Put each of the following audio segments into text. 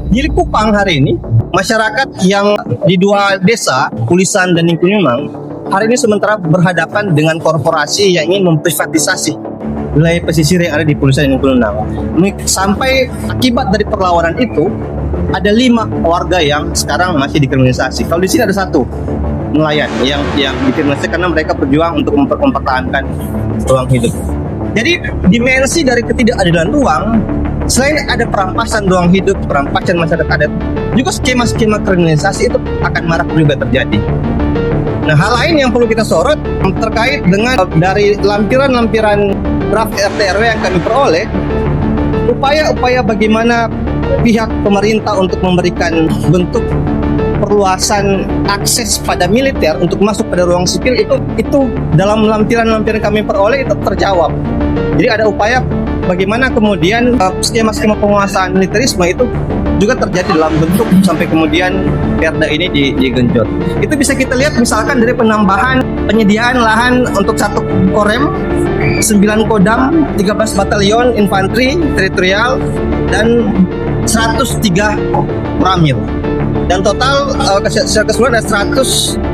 Di Likupang hari ini, masyarakat yang di dua desa, Pulisan dan Ningkunimang, hari ini sementara berhadapan dengan korporasi yang ingin memprivatisasi wilayah pesisir yang ada di Pulisan dan Ningkunimang. Sampai akibat dari perlawanan itu, ada 5 warga yang sekarang masih dikriminalisasi. Kalau di sini ada 1 nelayan yang dikriminalisasi karena mereka berjuang untuk mempertahankan ruang hidup. Jadi dimensi dari ketidakadilan ruang, selain ada perampasan ruang hidup, perampasan masyarakat adat, juga skema-skema kriminalisasi itu akan marak juga terjadi. Nah, hal lain yang perlu kita sorot terkait dengan dari lampiran-lampiran draft RT/RW yang kami peroleh, upaya-upaya bagaimana pihak pemerintah untuk memberikan bentuk perluasan akses pada militer untuk masuk pada ruang sipil itu dalam lampiran-lampiran kami peroleh itu terjawab. Jadi ada upaya bagaimana kemudian skema-skema penguasaan militerisme itu juga terjadi dalam bentuk sampai kemudian Perda ini digenjot. Itu bisa kita lihat misalkan dari penambahan penyediaan lahan untuk 1 Korem, 9 Kodam, 13 Batalion Infanteri Teritorial, dan 103 Ramil. Dan total secara keseluruhan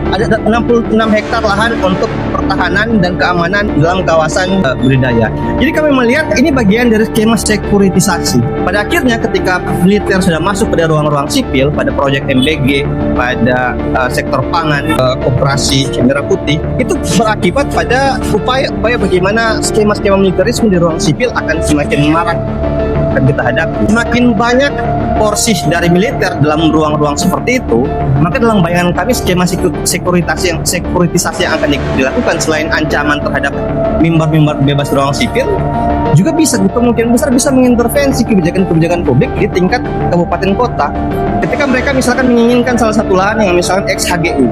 ada 66 hektar lahan untuk pertahanan dan keamanan dalam kawasan budidaya. Jadi kami melihat ini bagian dari skema sekuritisasi. Pada akhirnya ketika militer sudah masuk pada ruang-ruang sipil, pada proyek MBG, pada sektor pangan, operasi Merah Putih, itu berakibat pada upaya bagaimana skema-skema militerisme di ruang sipil akan semakin marak akan kita hadapi. Semakin banyak porsi dari militer dalam ruang-ruang seperti itu, maka dalam bayangan kami skema sekuritisasi yang akan dilakukan selain ancaman terhadap mimbar-mimbar bebas ruang sipil, juga bisa kemungkinan besar bisa mengintervensi kebijakan-kebijakan publik di tingkat kabupaten kota. Ketika mereka misalkan menginginkan salah satu lahan yang misalkan ex-HGU,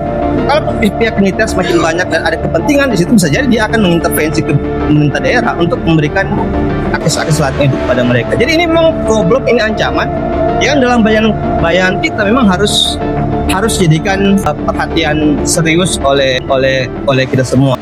kalau pihak militer semakin banyak dan ada kepentingan di situ, bisa jadi dia akan mengintervensi ke pemerintah daerah untuk memberikan akses lahan hidup pada mereka. Jadi ini memang problem, ini ancaman yang dalam bayangan kita memang harus jadikan perhatian serius oleh kita semua.